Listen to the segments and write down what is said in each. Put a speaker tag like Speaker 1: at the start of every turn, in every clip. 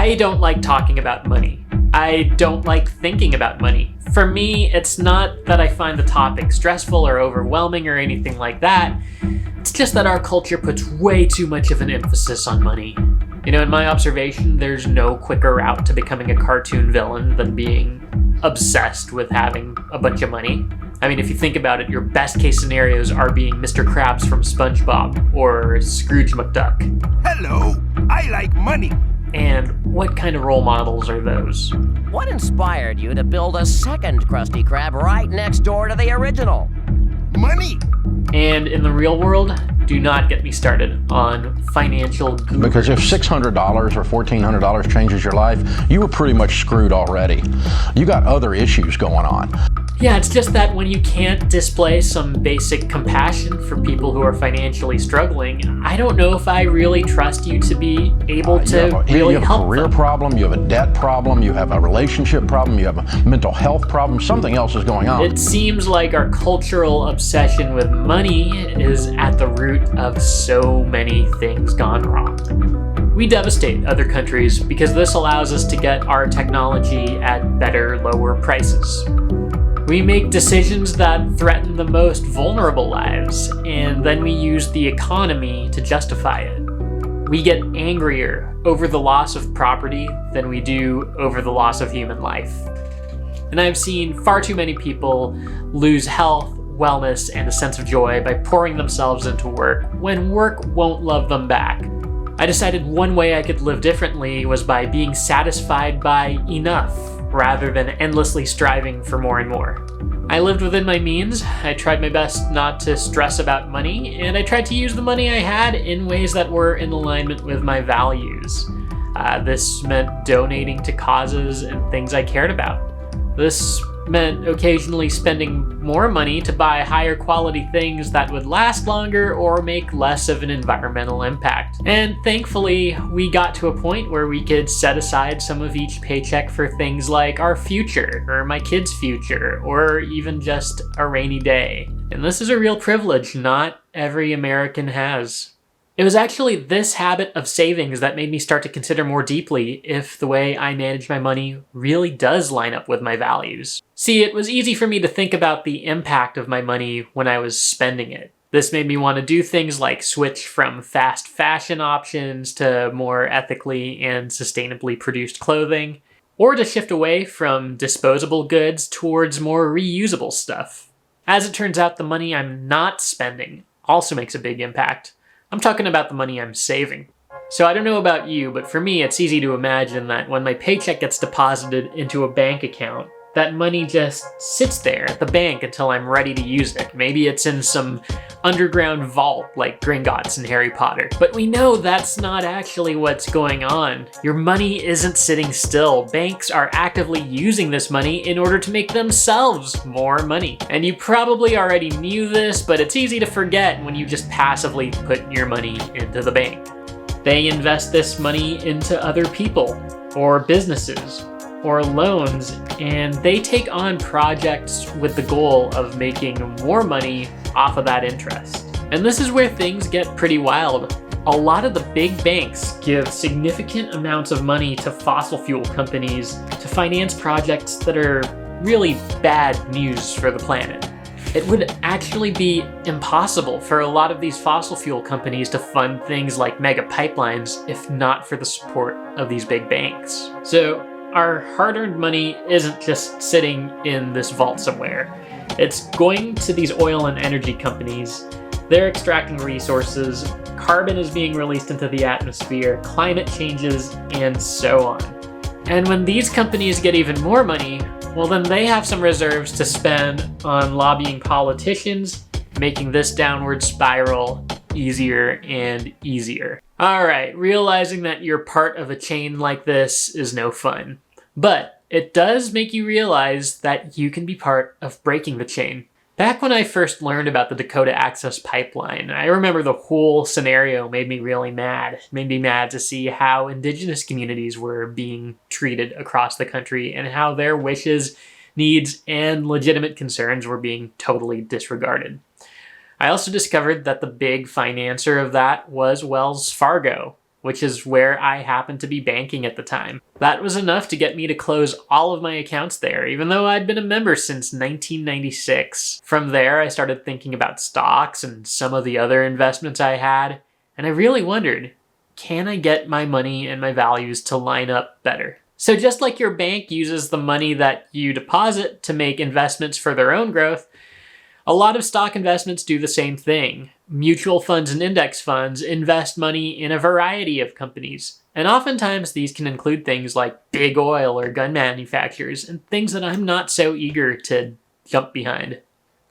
Speaker 1: I don't like talking about money. I don't like thinking about money. For me, it's not that I find the topic stressful or overwhelming or anything like that. It's just that our culture puts way too much of an emphasis on money. You know, in my observation, there's no quicker route to becoming a cartoon villain than being obsessed with having a bunch of money. I mean, if you think about it, your best case scenarios are being Mr. Krabs from SpongeBob or Scrooge McDuck.
Speaker 2: Hello, I like money.
Speaker 1: And what kind of role models are those?
Speaker 3: What inspired you to build a second Krusty Krab right next door to the original?
Speaker 2: Money.
Speaker 1: And in the real world, do not get me started on financial gurus.
Speaker 4: Because if $600 or $1,400 changes your life, you were pretty much screwed already. You got other issues going on.
Speaker 1: Yeah, it's just that when you can't display some basic compassion for people who are financially struggling, I don't know if I really trust you to be able to really
Speaker 4: you have
Speaker 1: help
Speaker 4: a career
Speaker 1: them.
Speaker 4: problem, you have a debt problem, you have a relationship problem, you have a mental health problem, something else is going on.
Speaker 1: It seems like our cultural obsession with money is at the root of so many things gone wrong. We devastate other countries because this allows us to get our technology at better, lower prices. We make decisions that threaten the most vulnerable lives, and then we use the economy to justify it. We get angrier over the loss of property than we do over the loss of human life. And I've seen far too many people lose health, wellness, and a sense of joy by pouring themselves into work when work won't love them back. I decided one way I could live differently was by being satisfied by enough, rather than endlessly striving for more and more. I lived within my means, I tried my best not to stress about money, and I tried to use the money I had in ways that were in alignment with my values. This meant donating to causes and things I cared about. This meant occasionally spending more money to buy higher quality things that would last longer or make less of an environmental impact. And thankfully, we got to a point where we could set aside some of each paycheck for things like our future, or my kids' future, or even just a rainy day. And this is a real privilege not every American has. It was actually this habit of savings that made me start to consider more deeply if the way I manage my money really does line up with my values. See, it was easy for me to think about the impact of my money when I was spending it. This made me want to do things like switch from fast fashion options to more ethically and sustainably produced clothing, or to shift away from disposable goods towards more reusable stuff. As it turns out, the money I'm not spending also makes a big impact. I'm talking about the money I'm saving. So I don't know about you, but for me, it's easy to imagine that when my paycheck gets deposited into a bank account, that money just sits there at the bank until I'm ready to use it. Maybe it's in some underground vault like Gringotts in Harry Potter. But we know that's not actually what's going on. Your money isn't sitting still. Banks are actively using this money in order to make themselves more money. And you probably already knew this, but it's easy to forget when you just passively put your money into the bank. They invest this money into other people or businesses or loans, and they take on projects with the goal of making more money off of that interest. And this is where things get pretty wild. A lot of the big banks give significant amounts of money to fossil fuel companies to finance projects that are really bad news for the planet. It would actually be impossible for a lot of these fossil fuel companies to fund things like mega pipelines if not for the support of these big banks. So our hard-earned money isn't just sitting in this vault somewhere. It's going to these oil and energy companies. They're extracting resources, carbon is being released into the atmosphere, climate changes, and so on. And when these companies get even more money, well then they have some reserves to spend on lobbying politicians, making this downward spiral easier and easier. Alright, realizing that you're part of a chain like this is no fun. But it does make you realize that you can be part of breaking the chain. Back when I first learned about the Dakota Access Pipeline, I remember the whole scenario made me really mad. It made me mad to see how indigenous communities were being treated across the country and how their wishes, needs, and legitimate concerns were being totally disregarded. I also discovered that the big financer of that was Wells Fargo, which is where I happened to be banking at the time. That was enough to get me to close all of my accounts there, even though I'd been a member since 1996. From there, I started thinking about stocks and some of the other investments I had, and I really wondered, can I get my money and my values to line up better? So just like your bank uses the money that you deposit to make investments for their own growth, a lot of stock investments do the same thing. Mutual funds and index funds invest money in a variety of companies. And oftentimes these can include things like big oil or gun manufacturers and things that I'm not so eager to jump behind.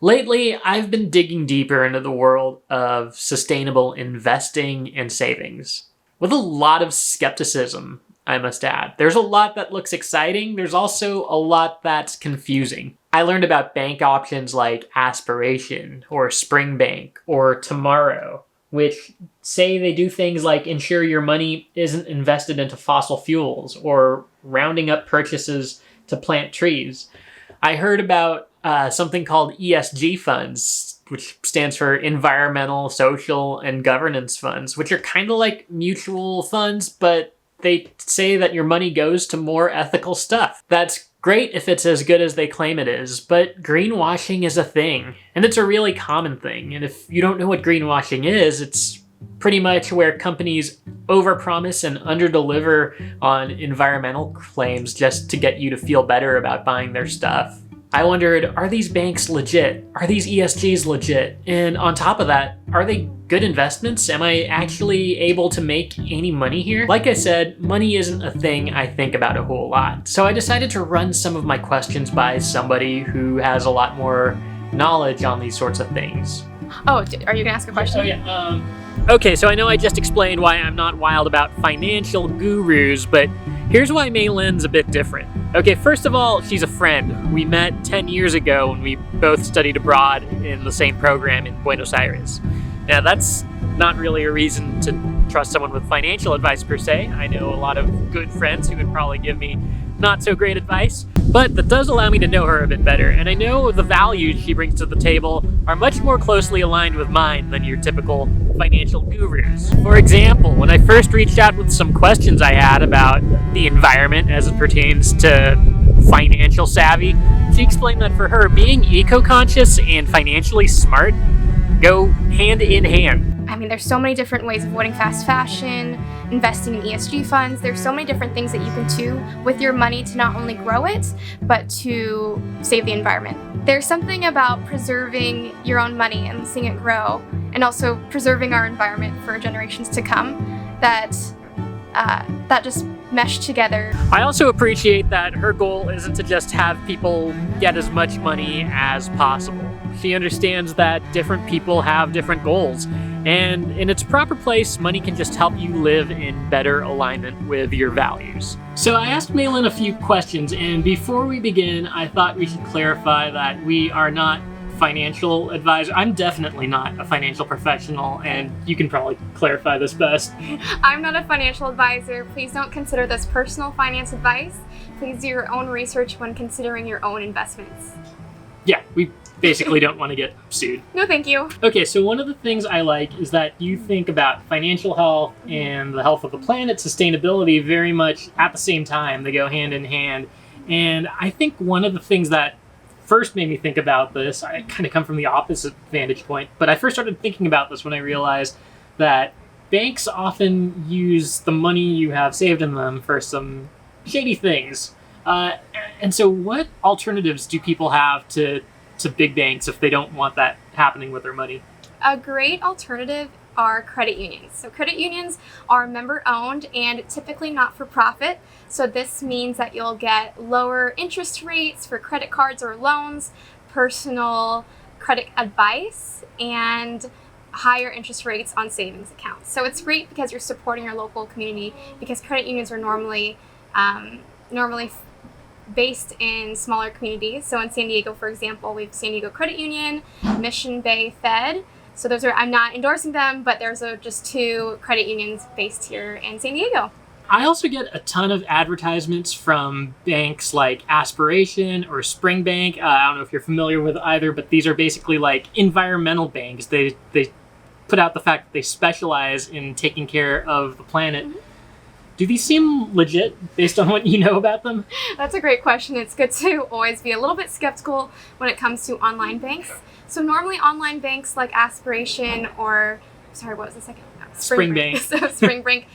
Speaker 1: Lately, I've been digging deeper into the world of sustainable investing and savings, with a lot of skepticism, I must add. There's a lot that looks exciting. There's also a lot that's confusing. I learned about bank options like Aspiration or Spring Bank or Tomorrow, which say they do things like ensure your money isn't invested into fossil fuels or rounding up purchases to plant trees. I heard about something called ESG funds, which stands for Environmental, Social, and Governance Funds, which are kind of like mutual funds, but they say that your money goes to more ethical stuff. That's great if it's as good as they claim it is, but greenwashing is a thing, and it's a really common thing. And if you don't know what greenwashing is, it's pretty much where companies overpromise and underdeliver on environmental claims just to get you to feel better about buying their stuff. I wondered, are these banks legit? Are these ESGs legit? And on top of that, are they good investments? Am I actually able to make any money here? Like I said, money isn't a thing I think about a whole lot. So I decided to run some of my questions by somebody who has a lot more knowledge on these sorts of things.
Speaker 5: Oh, are you gonna ask a question?
Speaker 1: Oh yeah. Okay, so I know I just explained why I'm not wild about financial gurus, but here's why Melin's a bit different. Okay, first of all, she's a friend. We met 10 years ago when we both studied abroad in the same program in Buenos Aires. Now, that's not really a reason to trust someone with financial advice per se. I know a lot of good friends who would probably give me not so great advice, but that does allow me to know her a bit better, and I know the values she brings to the table are much more closely aligned with mine than your typical financial gurus. For example, when I first reached out with some questions I had about the environment as it pertains to financial savvy, she explained that for her, being eco-conscious and financially smart go hand in hand.
Speaker 5: I mean, there's so many different ways of avoiding fast fashion, investing in ESG funds. There's so many different things that you can do with your money to not only grow it, but to save the environment. There's something about preserving your own money and seeing it grow, and also preserving our environment for generations to come, that just mesh together.
Speaker 1: I also appreciate that her goal isn't to just have people get as much money as possible. She understands that different people have different goals, and in its proper place, money can just help you live in better alignment with your values. So I asked Melin a few questions, and before we begin, I thought we should clarify that we are not financial advisor. I'm definitely not a financial professional, and you can probably clarify this best.
Speaker 5: I'm not a financial advisor. Please don't consider this personal finance advice. Please do your own research when considering your own investments.
Speaker 1: Yeah, we basically don't want to get sued.
Speaker 5: No, thank you.
Speaker 1: Okay, so one of the things I like is that you think about financial health and the health of the planet, sustainability, very much at the same time. They go hand in hand. And I think one of the things that first made me think about this, I kind of come from the opposite vantage point, but I first started thinking about this when I realized that banks often use the money you have saved in them for some shady things. And so what alternatives do people have to big banks if they don't want that happening with their money?
Speaker 5: A great alternative are credit unions. So credit unions are member-owned and typically not-for-profit. So this means that you'll get lower interest rates for credit cards or loans, personal credit advice, and higher interest rates on savings accounts. So it's great because you're supporting your local community, because credit unions are normally based in smaller communities. So in San Diego, for example, we have San Diego Credit Union, Mission Bay Fed. So those are, I'm not endorsing them, but there's just two credit unions based here in San Diego.
Speaker 1: I also get a ton of advertisements from banks like Aspiration or Spring Bank. I don't know if you're familiar with either, but these are basically like environmental banks. They put out the fact that they specialize in taking care of the planet. Do these seem legit based on what you know about them?
Speaker 5: That's a great question. It's good to always be a little bit skeptical when it comes to online banks. So normally online banks like Aspiration or, sorry, what was the second?
Speaker 1: Spring Bank.
Speaker 5: So Spring Break.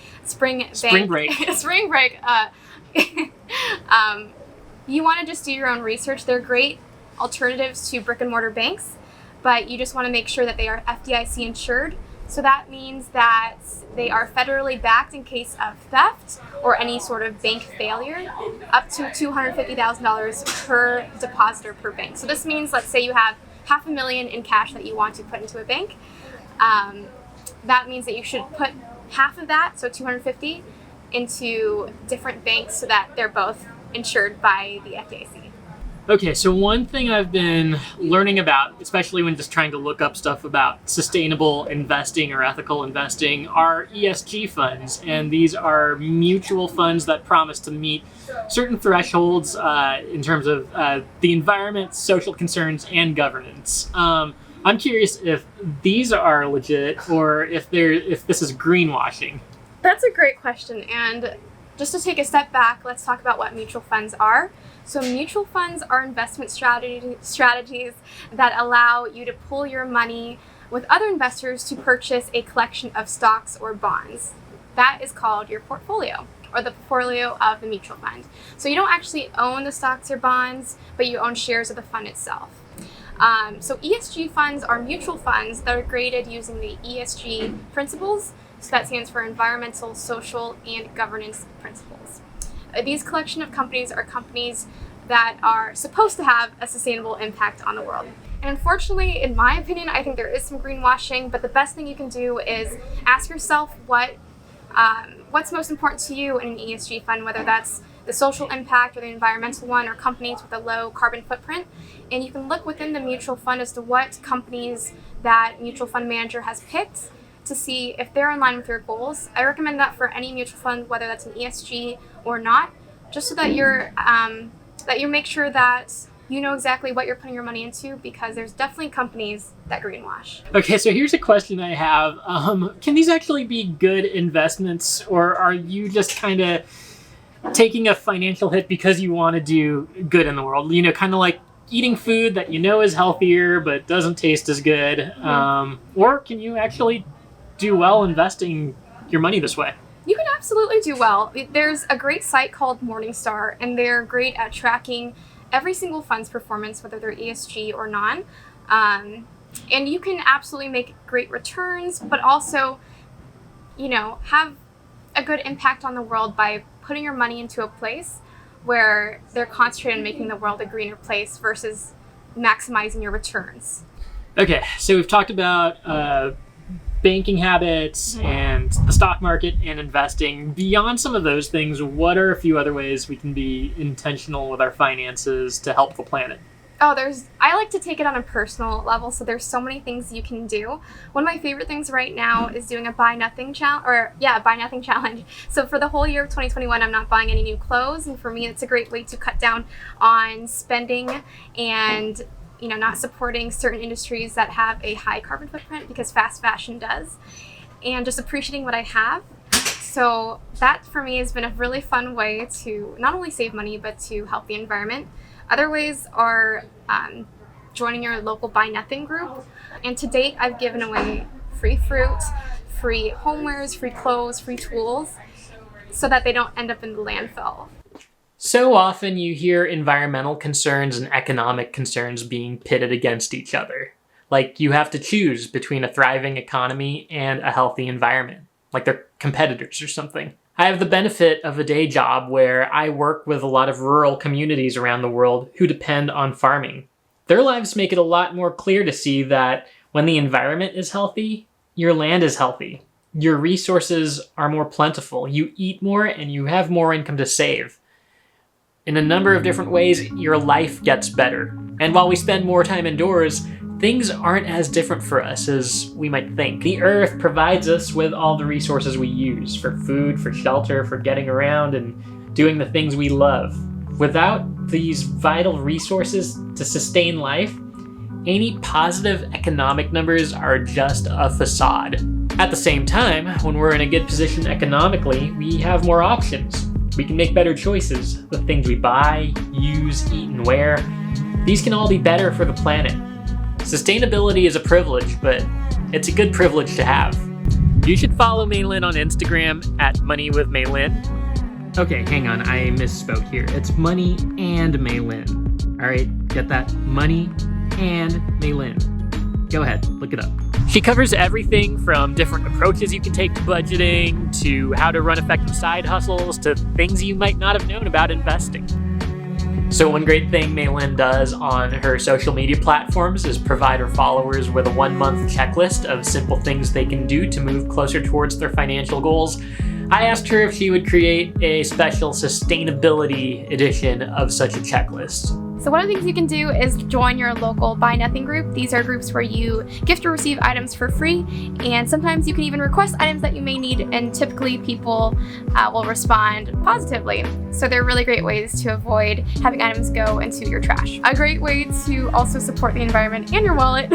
Speaker 5: You want to just do your own research. They're great alternatives to brick and mortar banks, but you just want to make sure that they are FDIC insured. So that means that they are federally backed in case of theft or any sort of bank failure, up to $250,000 per depositor per bank. So this means, let's say you have $500,000 in cash that you want to put into a bank. That means that you should put half of that, so $250,000, into different banks so that they're both insured by the FDIC.
Speaker 1: Okay, so one thing I've been learning about, especially when just trying to look up stuff about sustainable investing or ethical investing, are ESG funds. And these are mutual funds that promise to meet certain thresholds in terms of the environment, social concerns, and governance. I'm curious if these are legit or if this is greenwashing.
Speaker 5: That's a great question. And just to take a step back, let's talk about what mutual funds are. So mutual funds are investment strategies that allow you to pool your money with other investors to purchase a collection of stocks or bonds. That is called your portfolio, or the portfolio of the mutual fund. So you don't actually own the stocks or bonds, but you own shares of the fund itself. So ESG funds are mutual funds that are graded using the ESG principles. So that stands for environmental, social, and governance principles. These collection of companies are companies that are supposed to have a sustainable impact on the world. And unfortunately, in my opinion, I think there is some greenwashing, but the best thing you can do is ask yourself what's most important to you in an ESG fund, whether that's the social impact or the environmental one, or companies with a low carbon footprint. And you can look within the mutual fund as to what companies that mutual fund manager has picked to see if they're in line with your goals. I recommend that for any mutual fund, whether that's an ESG or not, just so that you make sure that you know exactly what you're putting your money into, because there's definitely companies that greenwash.
Speaker 1: Okay, so here's a question I have. Can these actually be good investments, or are you just kind of taking a financial hit because you want to do good in the world? You know, kind of like eating food that you know is healthier but doesn't taste as good. Or can you actually do well investing your money this way?
Speaker 5: You can absolutely do well. There's a great site called Morningstar, and they're great at tracking every single fund's performance, whether they're ESG or non. And you can absolutely make great returns, but also, you know, have a good impact on the world by putting your money into a place where they're concentrated on making the world a greener place versus maximizing your returns.
Speaker 1: Okay, so we've talked about banking habits and the stock market and investing. Beyond some of those things, what are a few other ways we can be intentional with our finances to help the planet?
Speaker 5: I like to take it on a personal level, so there's so many things you can do. One of my favorite things right now is doing a buy nothing challenge. So for the whole year of 2021, I'm not buying any new clothes, and for me, it's a great way to cut down on spending and, you know, not supporting certain industries that have a high carbon footprint, because fast fashion does, and just appreciating what I have. So that for me has been a really fun way to not only save money, but to help the environment. Other ways are joining your local Buy Nothing group. And to date, I've given away free fruit, free homewares, free clothes, free tools, so that they don't end up in the landfill.
Speaker 1: So often you hear environmental concerns and economic concerns being pitted against each other. Like you have to choose between a thriving economy and a healthy environment, like they're competitors or something. I have the benefit of a day job where I work with a lot of rural communities around the world who depend on farming. Their lives make it a lot more clear to see that when the environment is healthy, your land is healthy. Your resources are more plentiful. You eat more and you have more income to save. In a number of different ways, your life gets better. And while we spend more time indoors, things aren't as different for us as we might think. The earth provides us with all the resources we use for food, for shelter, for getting around and doing the things we love. Without these vital resources to sustain life, any positive economic numbers are just a facade. At the same time, when we're in a good position economically, we have more options. We can make better choices. The things we buy, use, eat, and wear, these can all be better for the planet. Sustainability is a privilege, but it's a good privilege to have. You should follow Melinh on Instagram at moneywithmelinh. Okay, hang on, I misspoke here. It's Money and Melinh. All right, get that? Money and Melinh. Go ahead, look it up. She covers everything from different approaches you can take to budgeting, to how to run effective side hustles, to things you might not have known about investing. So one great thing Melinh does on her social media platforms is provide her followers with a 1-month checklist of simple things they can do to move closer towards their financial goals. I asked her if she would create a special sustainability edition of such a checklist.
Speaker 5: So one of the things you can do is join your local Buy Nothing group. These are groups where you gift or receive items for free, and sometimes you can even request items that you may need, and typically people will respond positively. So they're really great ways to avoid having items go into your trash. A great way to also support the environment and your wallet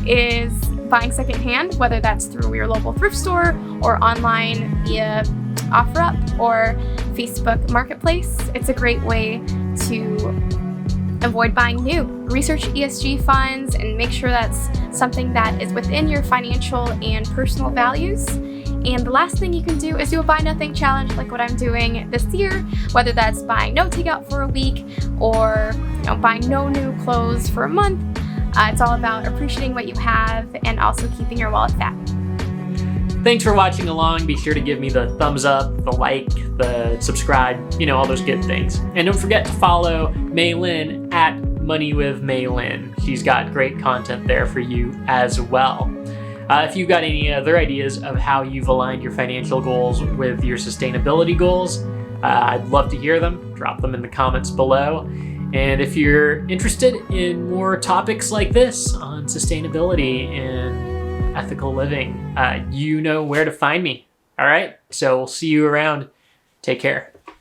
Speaker 5: is buying secondhand, whether that's through your local thrift store or online via OfferUp or Facebook Marketplace. It's a great way to avoid buying new. Research ESG funds and make sure that's something that is within your financial and personal values. And the last thing you can do is do a Buy Nothing challenge like what I'm doing this year, whether that's buying no takeout for a week or buying no new clothes for a month. It's all about appreciating what you have and also keeping your wallet fat.
Speaker 1: Thanks for watching along. Be sure to give me the thumbs up, the like, the subscribe, all those good things. And don't forget to follow Melinh at moneywithmelinh. She's got great content there for you as well. If you've got any other ideas of how you've aligned your financial goals with your sustainability goals, I'd love to hear them. Drop them in the comments below. And if you're interested in more topics like this on sustainability and ethical living, you know where to find me. All right, so we'll see you around. Take care.